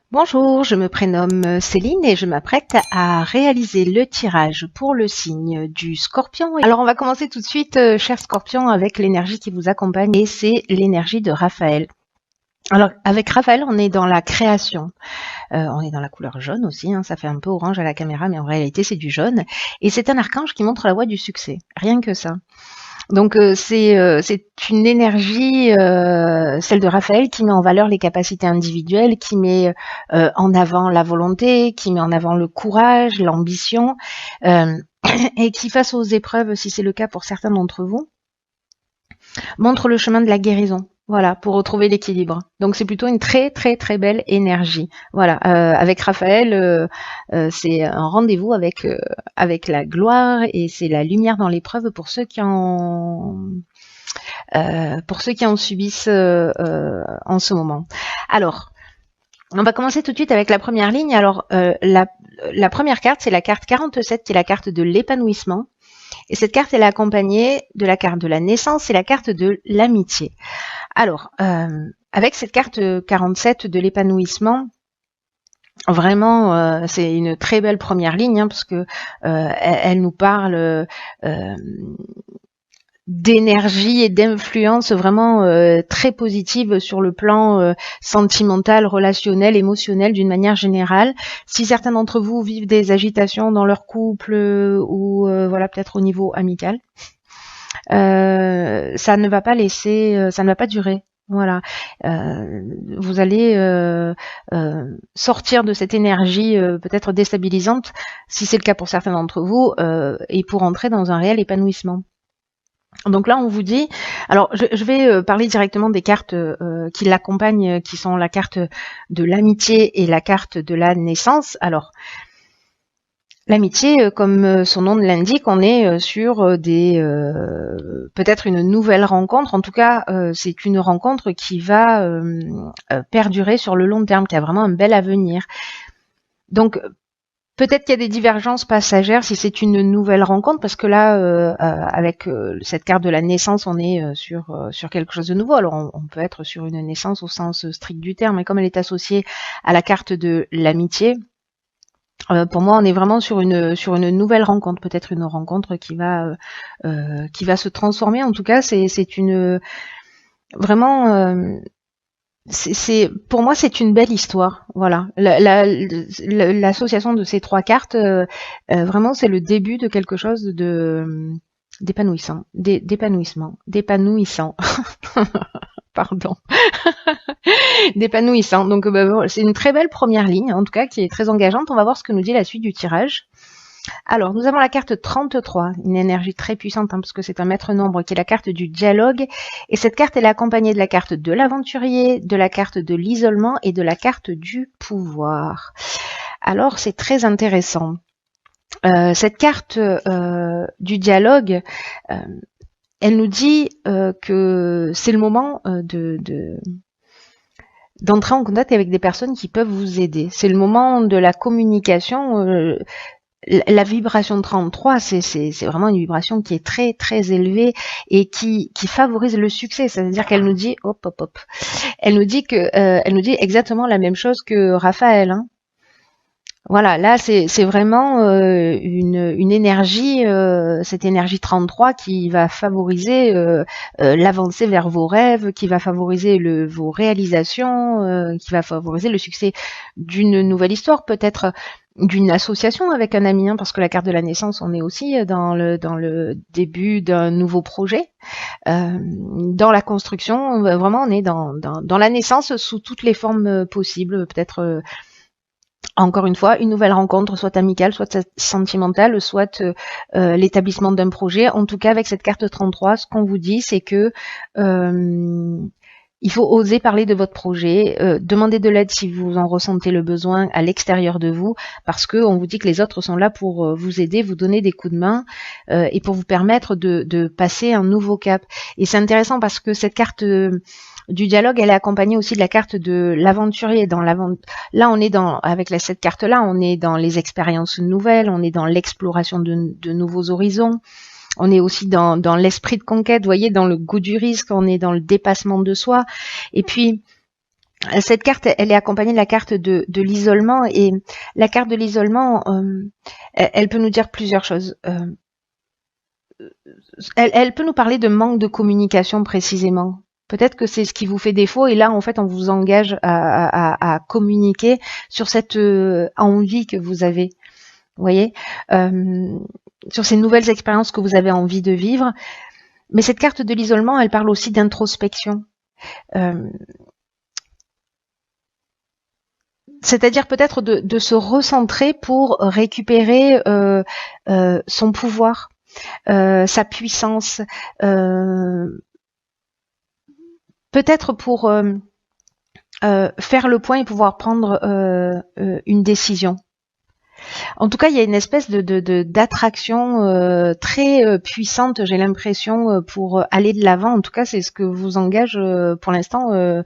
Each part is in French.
Bonjour, je me prénomme Céline et je m'apprête à réaliser le tirage pour le signe du Scorpion. Alors on va commencer tout de suite, cher Scorpion, avec l'énergie qui vous accompagne et c'est l'énergie de Raphaël. Alors avec Raphaël, on est dans la création. On est dans la couleur jaune aussi, hein, ça fait un peu orange à la caméra, mais en réalité c'est du jaune. Et c'est un archange qui montre la voie du succès, rien que ça. Donc c'est une énergie, celle de Raphaël, qui met en valeur les capacités individuelles, qui met en avant la volonté, qui met en avant le courage, l'ambition, euh, et qui, face aux épreuves, si c'est le cas pour certains d'entre vous, montre le chemin de la guérison. Voilà, pour retrouver l'équilibre. Donc c'est plutôt une très très très belle énergie. Voilà, avec Raphaël, c'est un rendez-vous avec la gloire et c'est la lumière dans l'épreuve pour ceux qui en subissent en ce moment. Alors, on va commencer tout de suite avec la première ligne. Alors, la première carte, c'est la carte 47, qui est la carte de l'épanouissement. Et cette carte, elle est accompagnée de la carte de la naissance et la carte de l'amitié. Alors, avec cette carte 47 de l'épanouissement, vraiment, c'est une très belle première ligne, hein, parce que elle nous parle d'énergie et d'influence vraiment très positive sur le plan sentimental, relationnel, émotionnel d'une manière générale. Si certains d'entre vous vivent des agitations dans leur couple ou voilà, peut-être au niveau amical, ça ne va pas laisser, ça ne va pas durer. Voilà, vous allez sortir de cette énergie peut-être déstabilisante, si c'est le cas pour certains d'entre vous, et pour entrer dans un réel épanouissement. Donc là, on vous dit, alors je vais parler directement des cartes qui l'accompagnent, qui sont la carte de l'amitié et la carte de la naissance. Alors, l'amitié, comme son nom l'indique, on est sur des peut-être une nouvelle rencontre. En tout cas, c'est une rencontre qui va perdurer sur le long terme, qui a vraiment un bel avenir. Donc, peut-être qu'il y a des divergences passagères si c'est une nouvelle rencontre, parce que là, avec cette carte de la naissance, on est sur quelque chose de nouveau. Alors, on peut être sur une naissance au sens strict du terme, mais comme elle est associée à la carte de l'amitié, pour moi, on est vraiment sur une nouvelle rencontre, peut-être une rencontre qui va se transformer. En tout cas, c'est une vraiment. Pour moi, c'est une belle histoire. Voilà, l'association de ces trois cartes, vraiment, c'est le début de quelque chose d'épanouissant, d'épanouissant. Pardon, d'épanouissant. Donc, c'est une très belle première ligne, en tout cas, qui est très engageante. On va voir ce que nous dit la suite du tirage. Alors, nous avons la carte 33, une énergie très puissante, hein, parce que c'est un maître nombre, qui est la carte du dialogue. Et cette carte, elle est accompagnée de la carte de l'aventurier, de la carte de l'isolement et de la carte du pouvoir. Alors, c'est très intéressant. Cette carte du dialogue, elle nous dit que c'est le moment d'entrer en contact avec des personnes qui peuvent vous aider. C'est le moment de la communication. La vibration 33, c'est vraiment une vibration qui est très très élevée et qui favorise le succès. C'est-à-dire qu'elle nous dit hop. Elle nous dit exactement la même chose que Raphaël. Hein. Voilà, là c'est vraiment une énergie, cette énergie 33 qui va favoriser l'avancée vers vos rêves, qui va favoriser vos réalisations, qui va favoriser le succès d'une nouvelle histoire, peut-être d'une association avec un ami, hein, parce que la carte de la naissance, on est aussi dans le début d'un nouveau projet, dans la construction, vraiment on est dans la naissance sous toutes les formes possibles, peut-être encore une fois, une nouvelle rencontre, soit amicale, soit sentimentale, soit l'établissement d'un projet. En tout cas, avec cette carte 33, ce qu'on vous dit, c'est que il faut oser parler de votre projet, demander de l'aide si vous en ressentez le besoin à l'extérieur de vous, parce que on vous dit que les autres sont là pour vous aider, vous donner des coups de main et pour vous permettre de passer un nouveau cap. Et c'est intéressant parce que cette carte du dialogue, elle est accompagnée aussi de la carte de l'aventurier. Là, on est avec cette carte-là, on est dans les expériences nouvelles, on est dans l'exploration de nouveaux horizons. On est aussi dans l'esprit de conquête, vous voyez, dans le goût du risque, on est dans le dépassement de soi. Et puis, Cette carte, elle est accompagnée de la carte de l'isolement, et la carte de l'isolement, elle peut nous dire plusieurs choses. Elle peut nous parler de manque de communication précisément. Peut-être que c'est ce qui vous fait défaut, et là, en fait, on vous engage à communiquer sur cette envie que vous avez. Vous voyez, sur ces nouvelles expériences que vous avez envie de vivre. Mais cette carte de l'isolement, elle parle aussi d'introspection. C'est-à-dire peut-être de se recentrer pour récupérer son pouvoir, sa puissance, peut-être pour faire le point et pouvoir prendre une décision. En tout cas, il y a une espèce d'attraction très puissante, j'ai l'impression, pour aller de l'avant. En tout cas, c'est ce que vous engage pour l'instant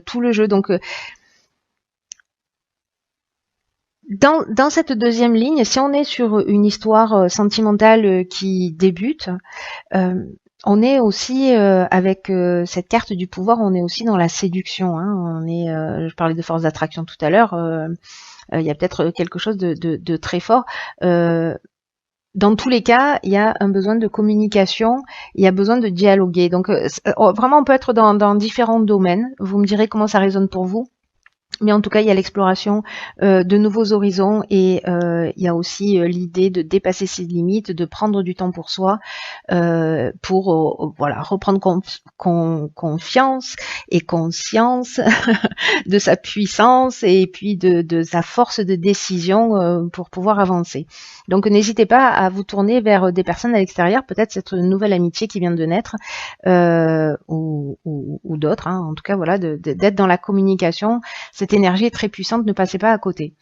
tout le jeu. Donc, dans cette deuxième ligne, si on est sur une histoire sentimentale qui débute, on est aussi avec cette carte du pouvoir, on est aussi dans la séduction. Hein. Je parlais de force d'attraction tout à l'heure. Il y a peut-être quelque chose de très fort. Dans tous les cas, il y a un besoin de communication, il y a besoin de dialoguer. Donc vraiment, on peut être dans différents domaines. Vous me direz comment ça résonne pour vous. Mais en tout cas, il y a l'exploration de nouveaux horizons, et il y a aussi l'idée de dépasser ses limites, de prendre du temps pour soi, pour voilà, reprendre confiance et conscience de sa puissance, et puis de sa force de décision pour pouvoir avancer. Donc n'hésitez pas à vous tourner vers des personnes à l'extérieur, peut-être cette nouvelle amitié qui vient de naître, ou d'autres. Hein. En tout cas, voilà, d'être dans la communication. Cette énergie est très puissante, ne passez pas à côté.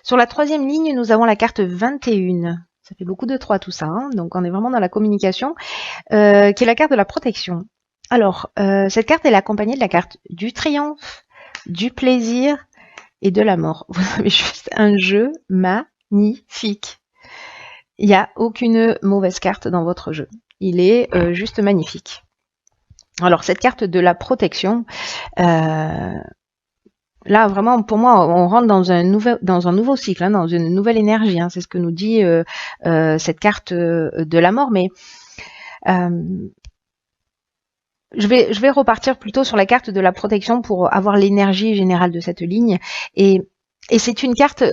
Sur la troisième ligne, nous avons la carte 21. Ça fait beaucoup de 3 tout ça, hein. Donc on est vraiment dans la communication, qui est la carte de la protection. Alors, cette carte, elle est accompagnée de la carte du triomphe, du plaisir et de la mort. Vous avez juste un jeu magnifique. Il n'y a aucune mauvaise carte dans votre jeu. Il est juste magnifique. Alors, cette carte de la protection, là, vraiment, pour moi, on rentre dans un nouveau cycle, hein, dans une nouvelle énergie. Hein, c'est ce que nous dit cette carte de la mort. Mais je vais repartir plutôt sur la carte de la protection pour avoir l'énergie générale de cette ligne. Et c'est une carte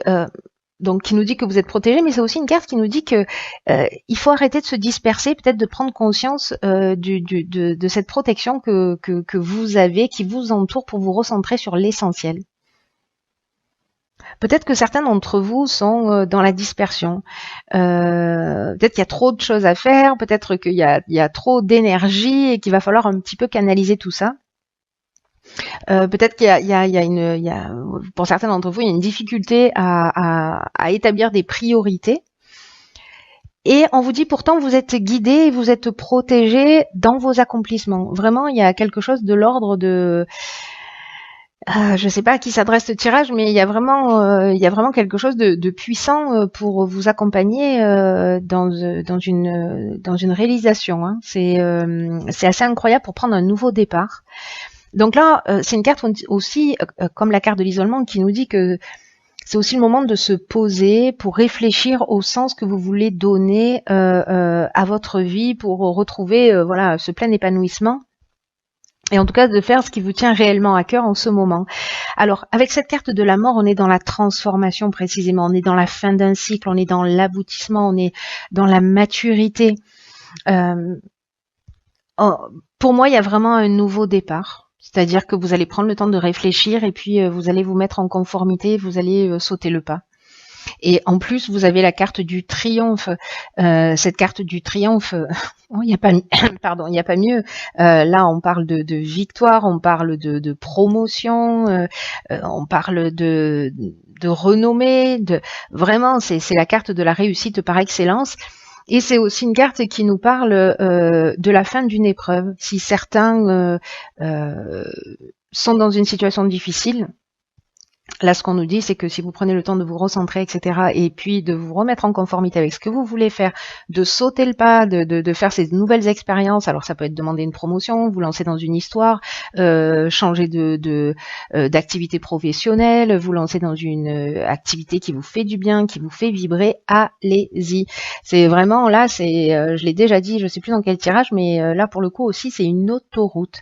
donc qui nous dit que vous êtes protégé, mais c'est aussi une carte qui nous dit que il faut arrêter de se disperser, peut-être de prendre conscience de cette protection que vous avez, qui vous entoure, pour vous recentrer sur l'essentiel. Peut-être que certains d'entre vous sont dans la dispersion. Peut-être qu'il y a trop de choses à faire, peut-être qu'il y a trop d'énergie et qu'il va falloir un petit peu canaliser tout ça. Peut-être qu'il y a, pour certains d'entre vous, il y a une difficulté à établir des priorités. Et on vous dit pourtant, vous êtes guidé, vous êtes protégé dans vos accomplissements. Vraiment, il y a quelque chose de l'ordre de... je ne sais pas à qui s'adresse ce tirage, mais il y a vraiment quelque chose de puissant pour vous accompagner dans une réalisation. Hein. C'est assez incroyable pour prendre un nouveau départ. Donc là, c'est une carte aussi, comme la carte de l'isolement, qui nous dit que c'est aussi le moment de se poser pour réfléchir au sens que vous voulez donner à votre vie, pour retrouver voilà, ce plein épanouissement. Et en tout cas, de faire ce qui vous tient réellement à cœur en ce moment. Alors, avec cette carte de la mort, on est dans la transformation précisément. On est dans la fin d'un cycle, on est dans l'aboutissement, on est dans la maturité. Pour moi, il y a vraiment un nouveau départ. C'est-à-dire que vous allez prendre le temps de réfléchir, et puis vous allez vous mettre en conformité, vous allez sauter le pas. Et en plus, vous avez la carte du triomphe. Cette carte du triomphe, il n'y a pas, pardon, il n'y a pas mieux. Là, on parle de victoire, on parle de promotion, on parle de renommée. Vraiment, c'est la carte de la réussite par excellence. Et c'est aussi une carte qui nous parle de la fin d'une épreuve. Si certains sont dans une situation difficile, Là, ce qu'on nous dit, c'est que si vous prenez le temps de vous recentrer, etc., et puis de vous remettre en conformité avec ce que vous voulez faire, de sauter le pas, de faire ces nouvelles expériences, alors ça peut être demander une promotion, vous lancer dans une histoire, changer d'activité professionnelle, vous lancer dans une activité qui vous fait du bien, qui vous fait vibrer, allez-y. C'est vraiment, là, je l'ai déjà dit, je sais plus dans quel tirage, mais là, pour le coup aussi, c'est une autoroute.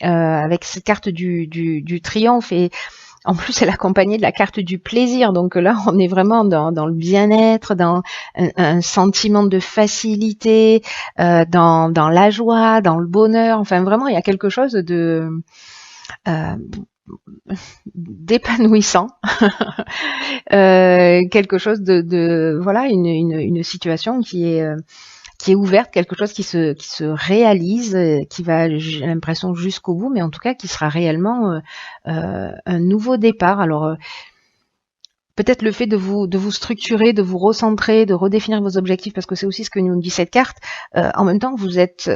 Avec cette carte du triomphe, et en plus, elle est accompagnée de la carte du plaisir. Donc là, on est vraiment dans le bien-être, dans un sentiment de facilité, dans la joie, dans le bonheur. Enfin, vraiment, il y a quelque chose d'épanouissant, quelque chose voilà, une situation qui est ouverte, quelque chose qui se réalise, qui va, j'ai l'impression, jusqu'au bout, mais en tout cas qui sera réellement un nouveau départ. Alors peut-être le fait de vous structurer, de vous recentrer, de redéfinir vos objectifs, parce que c'est aussi ce que nous dit cette carte. En même temps, vous êtes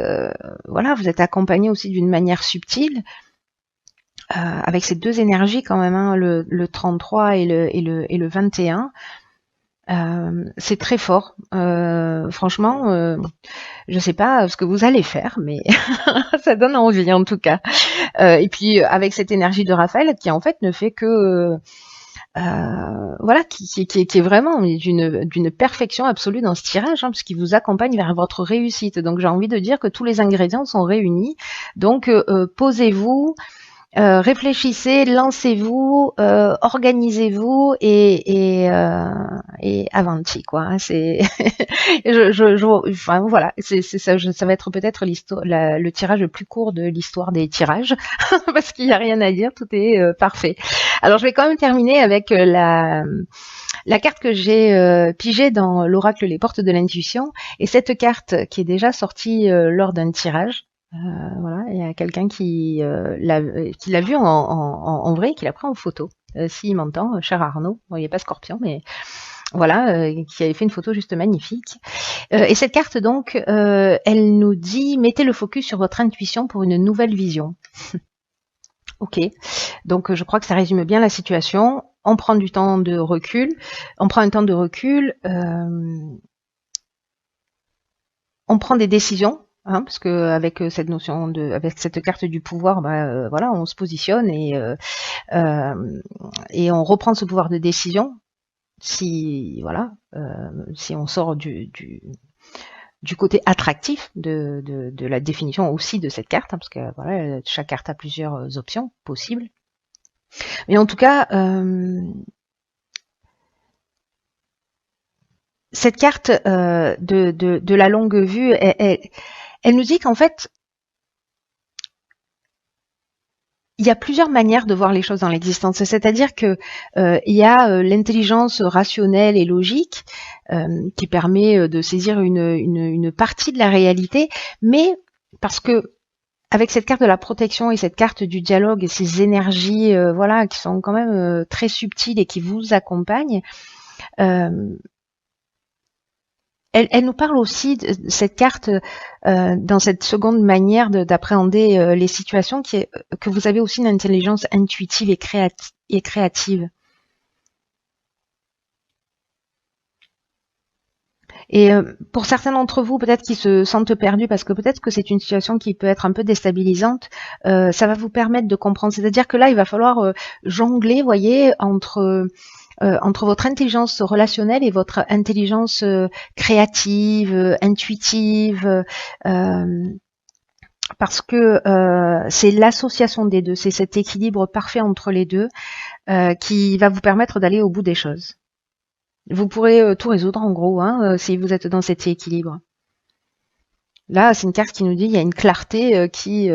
vous êtes accompagné aussi d'une manière subtile, avec ces deux énergies quand même, hein, le 33 et le 21. C'est très fort. Franchement, je sais pas ce que vous allez faire, mais ça donne envie en tout cas. Et puis avec cette énergie de Raphaël qui en fait ne fait que voilà, qui est vraiment d'une perfection absolue dans ce tirage, hein, parce qu'il vous accompagne vers votre réussite. Donc j'ai envie de dire que tous les ingrédients sont réunis. Donc posez-vous. Réfléchissez, lancez-vous, organisez-vous et avanti quoi. Hein, c'est, enfin voilà, c'est ça. Ça va être peut-être le tirage le plus court de l'histoire des tirages parce qu'il n'y a rien à dire, tout est parfait. Alors je vais quand même terminer avec la carte que j'ai pigée dans l'oracle Les Portes de l'Intuition, et cette carte qui est déjà sortie lors d'un tirage. Voilà, il y a quelqu'un qui l'a vu en vrai, qui l'a pris en photo. S'il m'entend, cher Arnaud, bon, il n'y a pas Scorpion, mais voilà, qui avait fait une photo juste magnifique. Et cette carte, donc, elle nous dit, mettez le focus sur votre intuition pour une nouvelle vision. Ok, donc je crois que ça résume bien la situation. On prend du temps de recul, on prend un temps de recul, on prend des décisions. Hein, parce que avec cette notion avec cette carte du pouvoir, voilà, on se positionne et on reprend ce pouvoir de décision. Si voilà, si on sort du côté attractif de la définition aussi de cette carte, hein, parce que voilà, chaque carte a plusieurs options possibles. Mais en tout cas, cette carte de la longue vue, elle nous dit qu'en fait, il y a plusieurs manières de voir les choses dans l'existence. C'est-à-dire que il y a l'intelligence rationnelle et logique qui permet de saisir une partie de la réalité, mais parce que avec cette carte de la protection et cette carte du dialogue et ces énergies voilà, qui sont quand même très subtiles et qui vous accompagnent, elle nous parle aussi de cette carte dans cette seconde manière d'appréhender les situations, qui est que vous avez aussi une intelligence intuitive et créative. Et pour certains d'entre vous, peut-être qui se sentent perdus, parce que peut-être que c'est une situation qui peut être un peu déstabilisante, ça va vous permettre de comprendre. C'est-à-dire que là, il va falloir jongler, voyez, entre votre intelligence relationnelle et votre intelligence créative, intuitive, parce que c'est l'association des deux, c'est cet équilibre parfait entre les deux qui va vous permettre d'aller au bout des choses. Vous pourrez tout résoudre en gros, hein, si vous êtes dans cet équilibre. Là, c'est une carte qui nous dit il y a une clarté qui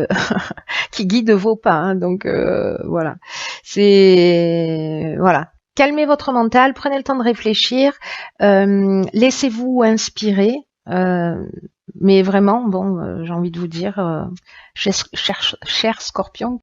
qui guide vos pas, hein, donc voilà. C'est voilà. Calmez votre mental, prenez le temps de réfléchir, laissez-vous inspirer, mais vraiment, bon, j'ai envie de vous dire, cher Scorpion,